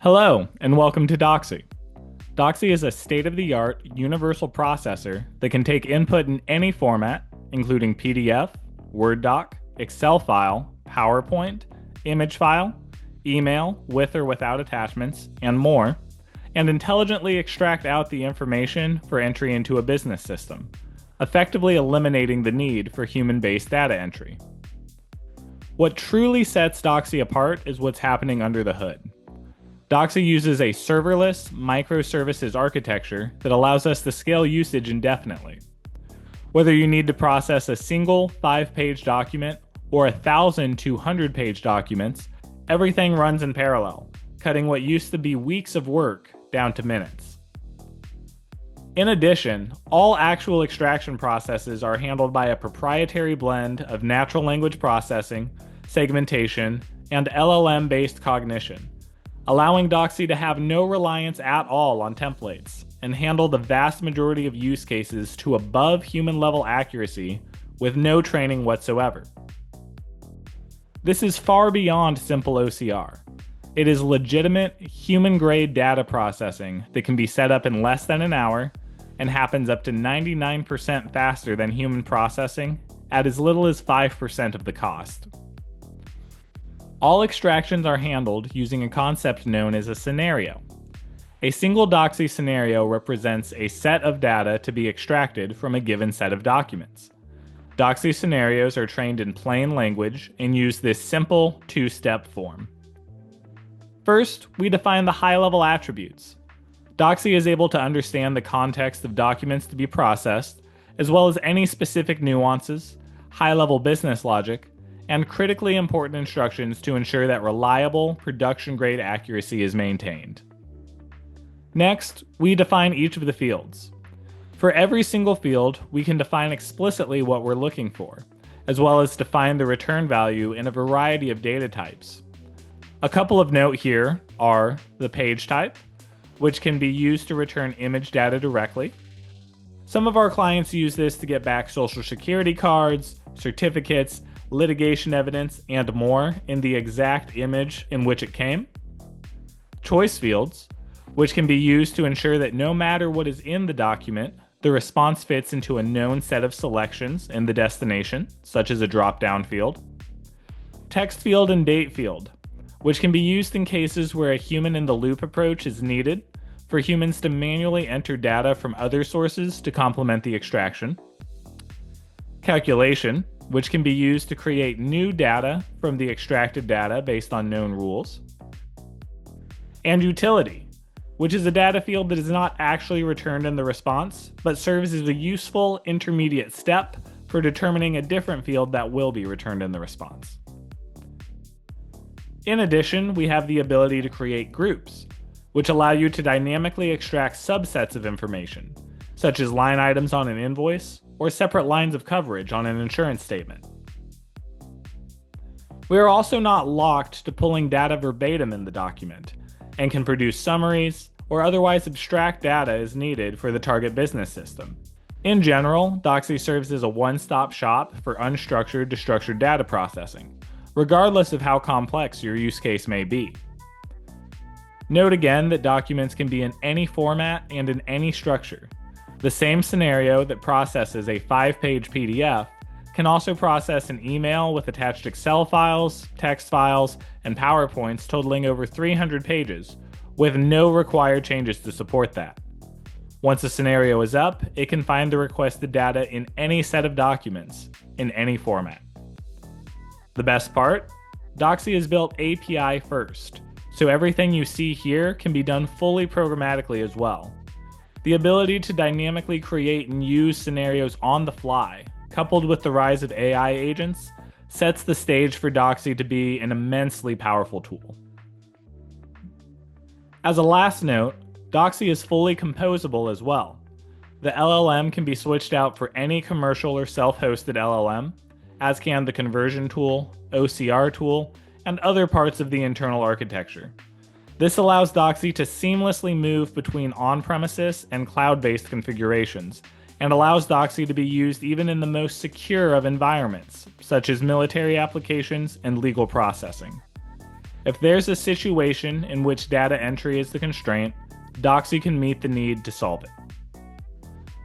Hello, and welcome to Doxci. Doxci is a state-of-the-art universal processor that can take input in any format, including PDF, Word doc, Excel file, PowerPoint, image file, email with or without attachments, and more, and intelligently extract out the information for entry into a business system, effectively eliminating the need for human-based data entry. What truly sets Doxci apart is what's happening under the hood. Doxci uses a serverless microservices architecture that allows us to scale usage indefinitely. Whether you need to process a single 5-page document or 1,200-page documents, everything runs in parallel, cutting what used to be weeks of work down to minutes. In addition, all actual extraction processes are handled by a proprietary blend of natural language processing, segmentation, and LLM-based cognition, allowing Doxci to have no reliance at all on templates and handle the vast majority of use cases to above human-level accuracy with no training whatsoever. This is far beyond simple OCR. It is legitimate human-grade data processing that can be set up in less than an hour and happens up to 99% faster than human processing at as little as 5% of the cost. All extractions are handled using a concept known as a scenario. A single Doxci scenario represents a set of data to be extracted from a given set of documents. Doxci scenarios are trained in plain language and use this simple two-step form. First, we define the high-level attributes. Doxci is able to understand the context of documents to be processed, as well as any specific nuances, high-level business logic, and critically important instructions to ensure that reliable, production-grade accuracy is maintained. Next, we define each of the fields. For every single field, we can define explicitly what we're looking for, as well as define the return value in a variety of data types. A couple of note here are the page type, which can be used to return image data directly. Some of our clients use this to get back social security cards, certificates, litigation evidence, and more in the exact image in which it came. Choice fields, which can be used to ensure that no matter what is in the document, the response fits into a known set of selections in the destination, such as a drop-down field. Text field and date field, which can be used in cases where a human-in-the-loop approach is needed for humans to manually enter data from other sources to complement the extraction. Calculation, which can be used to create new data from the extracted data based on known rules. And utility, which is a data field that is not actually returned in the response, but serves as a useful intermediate step for determining a different field that will be returned in the response. In addition, we have the ability to create groups, which allow you to dynamically extract subsets of information, such as line items on an invoice or separate lines of coverage on an insurance statement. We are also not locked to pulling data verbatim in the document, and can produce summaries or otherwise abstract data as needed for the target business system. In general, Doxci serves as a one-stop shop for unstructured to structured data processing, regardless of how complex your use case may be. Note again that documents can be in any format and in any structure. The same scenario that processes a 5-page PDF can also process an email with attached Excel files, text files, and PowerPoints totaling over 300 pages, with no required changes to support that. Once a scenario is up, it can find the requested data in any set of documents, in any format. The best part? Doxci is built API first, so everything you see here can be done fully programmatically as well. The ability to dynamically create and use scenarios on the fly, coupled with the rise of AI agents, sets the stage for Doxci to be an immensely powerful tool. As a last note, Doxci is fully composable as well. The LLM can be switched out for any commercial or self-hosted LLM, as can the conversion tool, OCR tool, and other parts of the internal architecture. This allows Doxci to seamlessly move between on-premises and cloud-based configurations, and allows Doxci to be used even in the most secure of environments, such as military applications and legal processing. If there's a situation in which data entry is the constraint, Doxci can meet the need to solve it.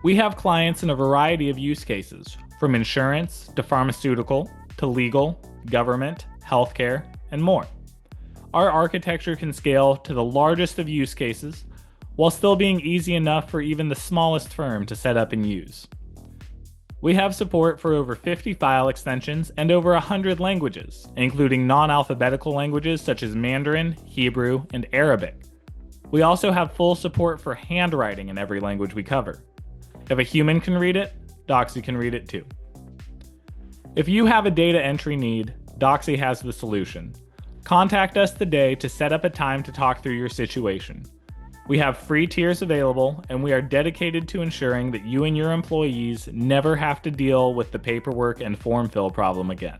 We have clients in a variety of use cases, from insurance to pharmaceutical to legal, government, healthcare, and more. Our architecture can scale to the largest of use cases, while still being easy enough for even the smallest firm to set up and use. We have support for over 50 file extensions and over 100 languages, including non-alphabetical languages such as Mandarin, Hebrew, and Arabic. We also have full support for handwriting in every language we cover. If a human can read it, Doxci can read it too. If you have a data entry need, Doxci has the solution. Contact us today to set up a time to talk through your situation. We have free tiers available, and we are dedicated to ensuring that you and your employees never have to deal with the paperwork and form fill problem again.